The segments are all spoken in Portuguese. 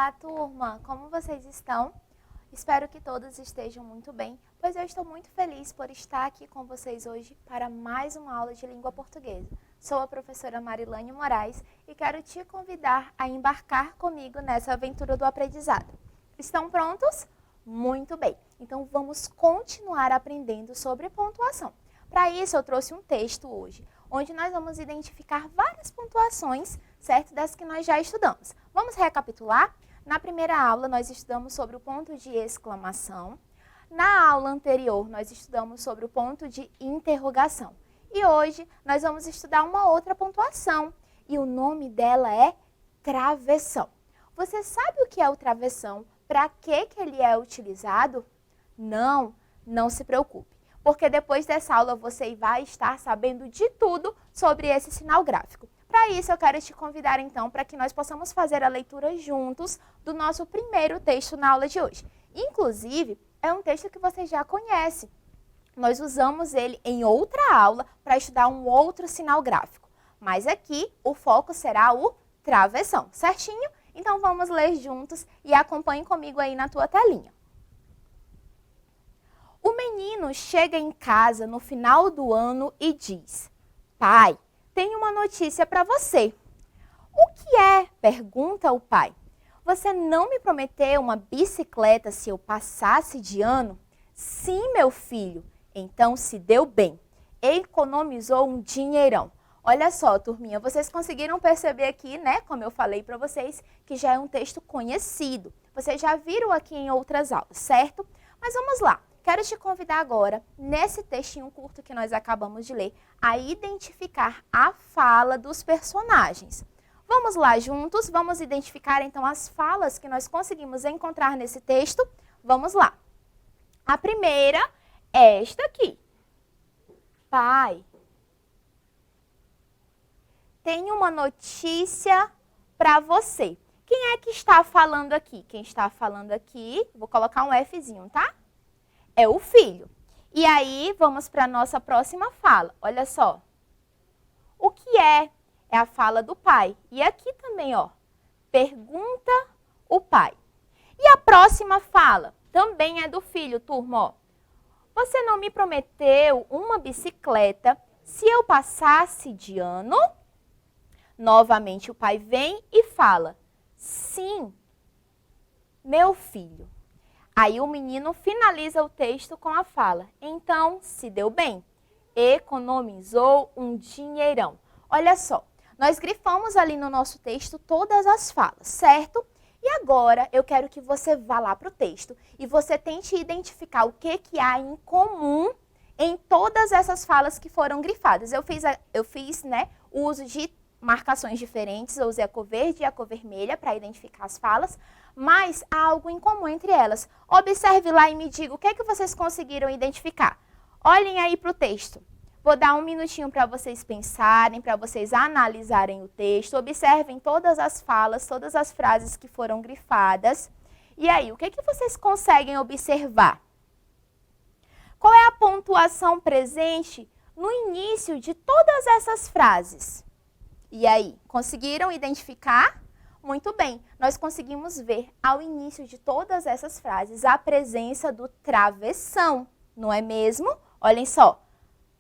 Olá, turma! Como vocês estão? Espero que todos estejam muito bem, pois eu estou muito feliz por estar aqui com vocês hoje para mais uma aula de língua portuguesa. Sou a professora Marilane Moraes e quero te convidar a embarcar comigo nessa aventura do aprendizado. Estão prontos? Muito bem! Então vamos continuar aprendendo sobre pontuação. Para isso eu trouxe um texto hoje, onde nós vamos identificar várias pontuações, certo? Das que nós já estudamos. Vamos recapitular? Na primeira aula, nós estudamos sobre o ponto de exclamação. Na aula anterior, nós estudamos sobre o ponto de interrogação. E hoje, nós vamos estudar uma outra pontuação. E o nome dela é travessão. Você sabe o que é o travessão? Para que ele é utilizado? Não se preocupe. Porque depois dessa aula você vai estar sabendo de tudo sobre esse sinal gráfico. Para isso, eu quero te convidar, então, para que nós possamos fazer a leitura juntos do nosso primeiro texto na aula de hoje. Inclusive, é um texto que você já conhece. Nós usamos ele em outra aula para estudar um outro sinal gráfico. Mas aqui, o foco será o travessão, certinho? Então, vamos ler juntos e acompanhe comigo aí na tua telinha. O menino chega em casa no final do ano e diz: "Pai, tenho uma notícia para você." "O que é?" pergunta o pai. "Você não me prometeu uma bicicleta se eu passasse de ano?" "Sim, meu filho." "Então se deu bem. Economizou um dinheirão." Olha só, turminha, vocês conseguiram perceber aqui, né, como eu falei para vocês, que já é um texto conhecido. Vocês já viram aqui em outras aulas, certo? Mas vamos lá. Quero te convidar agora, nesse textinho curto que nós acabamos de ler, a identificar a fala dos personagens. Vamos lá juntos, vamos identificar então as falas que nós conseguimos encontrar nesse texto. Vamos lá. A primeira é esta aqui. "Pai, tenho uma notícia para você." Quem é que está falando aqui? Quem está falando aqui, vou colocar um Fzinho, tá? É o filho. E aí, vamos para a nossa próxima fala. Olha só. "O que é?" É a fala do pai. E aqui também, ó. Pergunta o pai. E a próxima fala também é do filho, turma, ó. "Você não me prometeu uma bicicleta se eu passasse de ano?" Novamente o pai vem e fala: "Sim, meu filho." Aí o menino finaliza o texto com a fala: "Então se deu bem. Economizou um dinheirão." Olha só, nós grifamos ali no nosso texto todas as falas, certo? E agora eu quero que você vá lá para o texto e você tente identificar o que há em comum em todas essas falas que foram grifadas. Eu fiz, né, o uso de marcações diferentes, eu usei a cor verde e a cor vermelha para identificar as falas, mas há algo em comum entre elas. Observe lá e me diga o que é que vocês conseguiram identificar. Olhem aí para o texto. Vou dar um minutinho para vocês pensarem, para vocês analisarem o texto. Observem todas as falas, todas as frases que foram grifadas. E aí, o que é que vocês conseguem observar? Qual é a pontuação presente no início de todas essas frases? E aí, conseguiram identificar? Muito bem, nós conseguimos ver ao início de todas essas frases a presença do travessão, não é mesmo? Olhem só,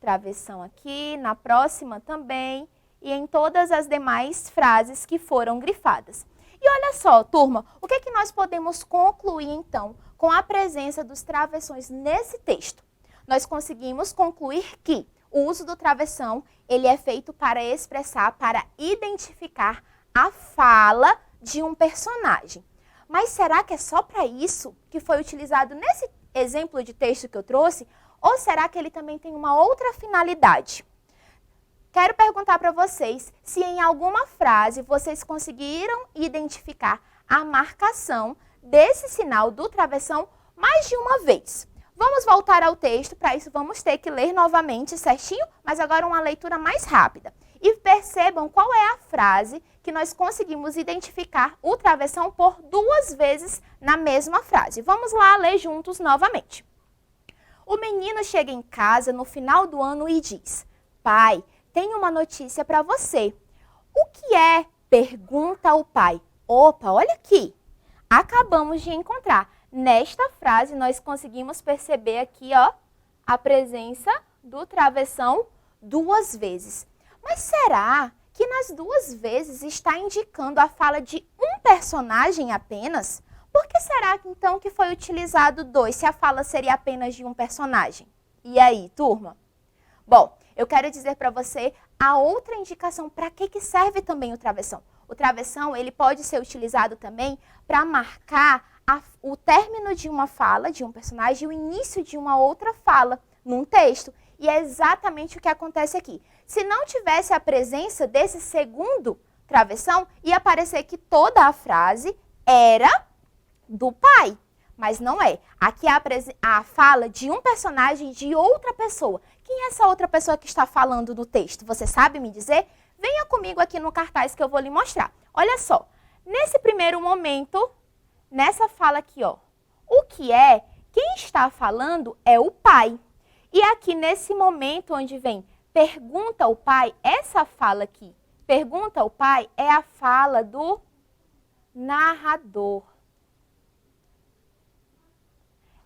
travessão aqui, na próxima também e em todas as demais frases que foram grifadas. E olha só, turma, o que é que nós podemos concluir então com a presença dos travessões nesse texto? Nós conseguimos concluir que o uso do travessão, ele é feito para expressar, para identificar a fala de um personagem. Mas será que é só para isso que foi utilizado nesse exemplo de texto que eu trouxe? Ou será que ele também tem uma outra finalidade? Quero perguntar para vocês se em alguma frase vocês conseguiram identificar a marcação desse sinal do travessão mais de uma vez. Vamos voltar ao texto, para isso vamos ter que ler novamente certinho, mas agora uma leitura mais rápida. E percebam qual é a frase que nós conseguimos identificar o travessão por duas vezes na mesma frase. Vamos lá ler juntos novamente. O menino chega em casa no final do ano e diz: "Pai, tenho uma notícia para você." "O que é?" pergunta o pai. "Opa, olha aqui." acabamos de encontrar. Nesta frase, nós conseguimos perceber aqui, ó, a presença do travessão 2 vezes. Mas será que nas 2 vezes está indicando a fala de um personagem apenas? Por que será então que foi utilizado 2, se a fala seria apenas de um personagem? E aí, turma? Bom, eu quero dizer para você a outra indicação para que serve também o travessão. O travessão, ele pode ser utilizado também para marcar o término de uma fala, de um personagem, e o início de uma outra fala num texto. E é exatamente o que acontece aqui. Se não tivesse a presença desse segundo travessão, ia parecer que toda a frase era do pai. Mas não é. Aqui é a fala de um personagem de outra pessoa. Quem é essa outra pessoa que está falando no texto? Você sabe me dizer? Venha comigo aqui no cartaz que eu vou lhe mostrar. Olha só. Nesse primeiro momento, nessa fala aqui, ó, o que é? Quem está falando é o pai. E aqui nesse momento onde vem pergunta ao pai, essa fala aqui, pergunta ao pai, é a fala do narrador.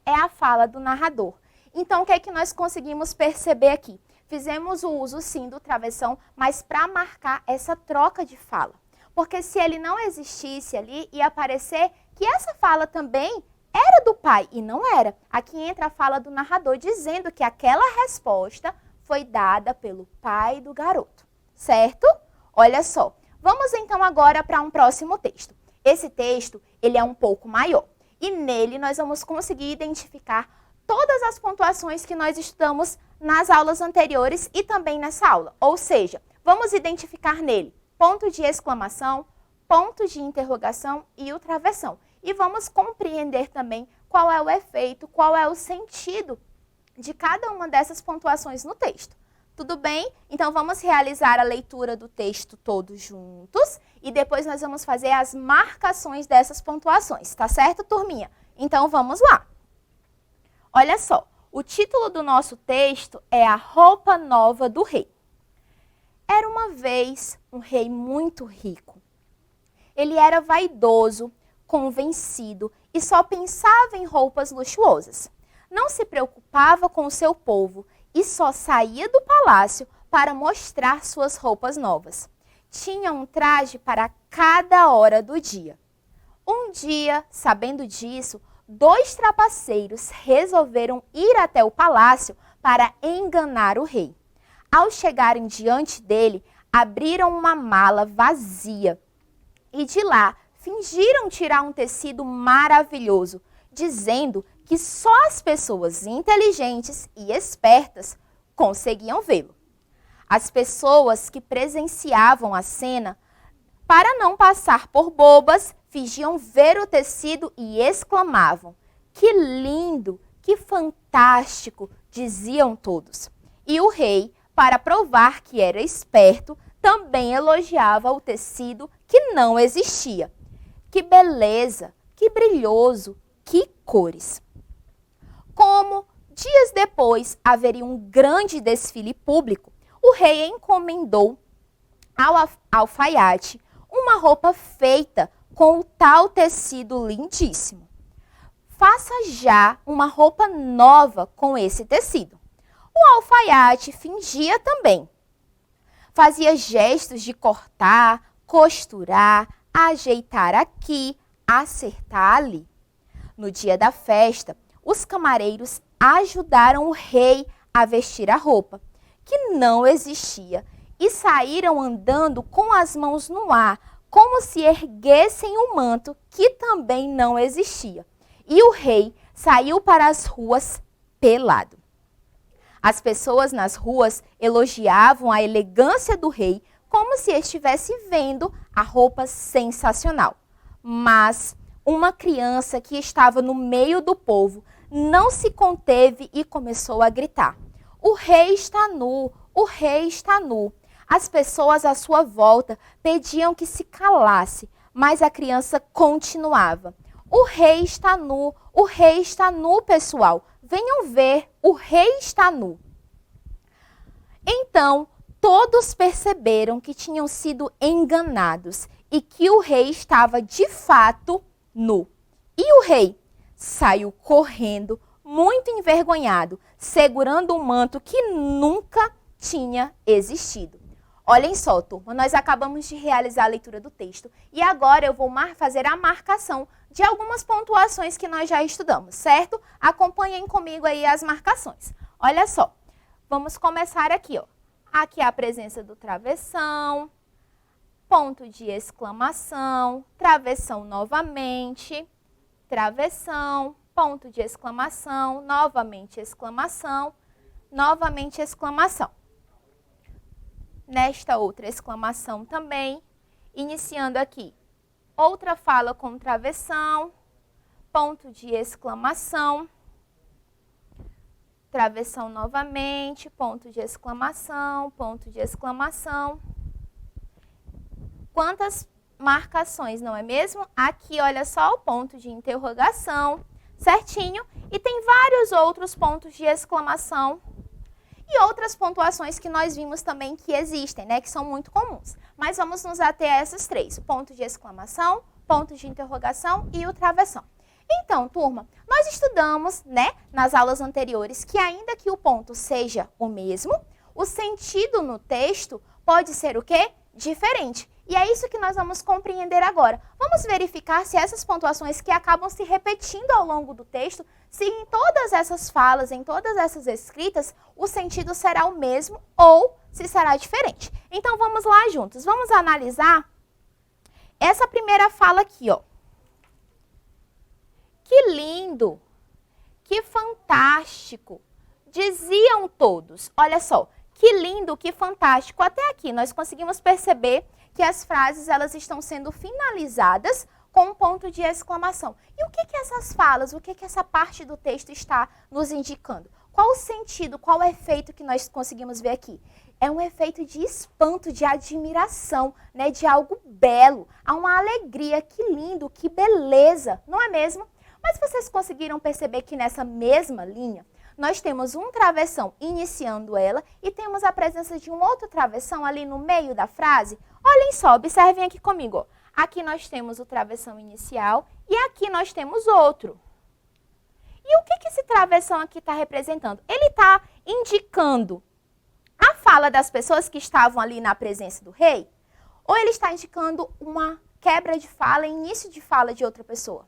É a fala do narrador. Então, o que é que nós conseguimos perceber aqui? Fizemos o uso, sim, do travessão, mas para marcar essa troca de fala. Porque se ele não existisse ali, ia parecer que essa fala também era do pai, e não era. Aqui entra a fala do narrador, dizendo que aquela resposta foi dada pelo pai do garoto. Certo? Olha só. Vamos então agora para um próximo texto. Esse texto, ele é um pouco maior. E nele nós vamos conseguir identificar todas as pontuações que nós estudamos nas aulas anteriores e também nessa aula. Ou seja, vamos identificar nele ponto de exclamação, ponto de interrogação e o travessão. E vamos compreender também qual é o efeito, qual é o sentido de cada uma dessas pontuações no texto. Tudo bem? Então vamos realizar a leitura do texto todos juntos e depois nós vamos fazer as marcações dessas pontuações, tá certo, turminha? Então vamos lá. Olha só, o título do nosso texto é A Roupa Nova do Rei. Era uma vez um rei muito rico. Ele era vaidoso, convencido e só pensava em roupas luxuosas. Não se preocupava com o seu povo e só saía do palácio para mostrar suas roupas novas. Tinha um traje para cada hora do dia. Um dia, sabendo disso, 2 trapaceiros resolveram ir até o palácio para enganar o rei. Ao chegarem diante dele, abriram uma mala vazia e de lá fingiram tirar um tecido maravilhoso, dizendo que só as pessoas inteligentes e espertas conseguiam vê-lo. As pessoas que presenciavam a cena, para não passar por bobas, fingiam ver o tecido e exclamavam: "Que lindo, que fantástico!", diziam todos. E o rei, para provar que era esperto, também elogiava o tecido que não existia. Que beleza, que brilhoso, que cores! Como dias depois haveria um grande desfile público, o rei encomendou ao alfaiate uma roupa feita com o tal tecido lindíssimo. Faça já uma roupa nova com esse tecido. O alfaiate fingia também. Fazia gestos de cortar, costurar, ajeitar aqui, acertar ali. No dia da festa, os camareiros ajudaram o rei a vestir a roupa, que não existia, e saíram andando com as mãos no ar, como se erguessem o manto, que também não existia. E o rei saiu para as ruas pelado. As pessoas nas ruas elogiavam a elegância do rei, como se estivesse vendo a roupa sensacional. Mas uma criança que estava no meio do povo não se conteve e começou a gritar: "O rei está nu! O rei está nu!" As pessoas à sua volta pediam que se calasse, mas a criança continuava: "O rei está nu! O rei está nu, pessoal! Venham ver, o rei está nu!" Então, todos perceberam que tinham sido enganados e que o rei estava de fato nu. E o rei saiu correndo, muito envergonhado, segurando um manto que nunca tinha existido. Olhem só, turma, nós acabamos de realizar a leitura do texto e agora eu vou fazer a marcação de algumas pontuações que nós já estudamos, certo? Acompanhem comigo aí as marcações. Olha só, vamos começar aqui, ó. Aqui é a presença do travessão, ponto de exclamação, travessão novamente, travessão, ponto de exclamação, novamente exclamação, novamente exclamação. Nesta outra exclamação também, iniciando aqui, outra fala com travessão, ponto de exclamação, travessão novamente, ponto de exclamação, ponto de exclamação. Quantas marcações, não é mesmo? Aqui, olha só, o ponto de interrogação, certinho, e tem vários outros pontos de exclamação e outras pontuações que nós vimos também que existem, né, que são muito comuns. Mas vamos nos ater a essas três, o ponto de exclamação, ponto de interrogação e o travessão. Então, turma, nós estudamos, né, nas aulas anteriores que ainda que o ponto seja o mesmo, o sentido no texto pode ser o quê? Diferente. E é isso que nós vamos compreender agora. Vamos verificar se essas pontuações que acabam se repetindo ao longo do texto, se em todas essas falas, em todas essas escritas, o sentido será o mesmo ou se será diferente. Então, vamos lá juntos. Vamos analisar essa primeira fala aqui, ó. Que lindo! Que fantástico! Diziam todos. Olha só, que lindo, que fantástico. Até aqui nós conseguimos perceber que as frases elas estão sendo finalizadas com um ponto de exclamação. E o que essas falas, o que essa parte do texto está nos indicando? Qual o sentido, qual o efeito que nós conseguimos ver aqui? É um efeito de espanto, de admiração, né, de algo belo. Há uma alegria, que lindo, que beleza, não é mesmo? Mas vocês conseguiram perceber que nessa mesma linha, nós temos um travessão iniciando ela e temos a presença de um outro travessão ali no meio da frase? Olhem só, observem aqui comigo. Aqui nós temos o travessão inicial e aqui nós temos outro. E o que esse travessão aqui está representando? Ele está indicando a fala das pessoas que estavam ali na presença do rei? Ou ele está indicando uma quebra de fala, início de fala de outra pessoa?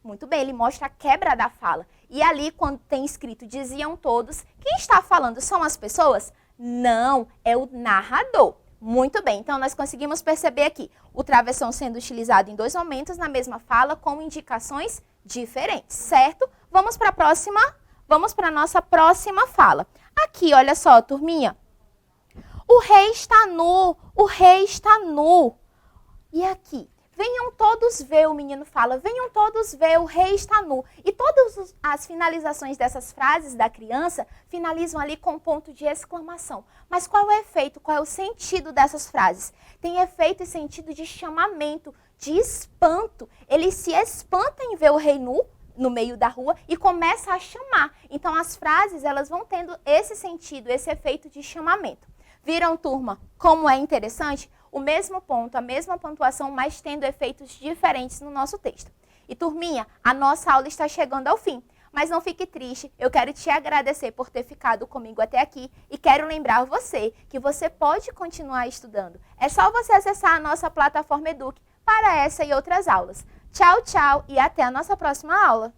Muito bem, ele mostra a quebra da fala. E ali, quando tem escrito diziam todos, quem está falando são as pessoas? Não, é o narrador. Muito bem, então nós conseguimos perceber aqui o travessão sendo utilizado em dois momentos na mesma fala com indicações diferentes, certo? Vamos para a nossa próxima fala. Aqui, olha só, turminha. O rei está nu, o rei está nu. E aqui? Venham todos ver, o menino fala, venham todos ver, o rei está nu. E todas as finalizações dessas frases da criança finalizam ali com um ponto de exclamação. Mas qual é o efeito, qual é o sentido dessas frases? Tem efeito e sentido de chamamento, de espanto. Ele se espanta em ver o rei nu no meio da rua e começa a chamar. Então as frases elas vão tendo esse sentido, esse efeito de chamamento. Viram, turma, como é interessante? O mesmo ponto, a mesma pontuação, mas tendo efeitos diferentes no nosso texto. E, turminha, a nossa aula está chegando ao fim. Mas não fique triste, eu quero te agradecer por ter ficado comigo até aqui e quero lembrar você que você pode continuar estudando. É só você acessar a nossa plataforma Eduque para essa e outras aulas. Tchau, tchau e até a nossa próxima aula.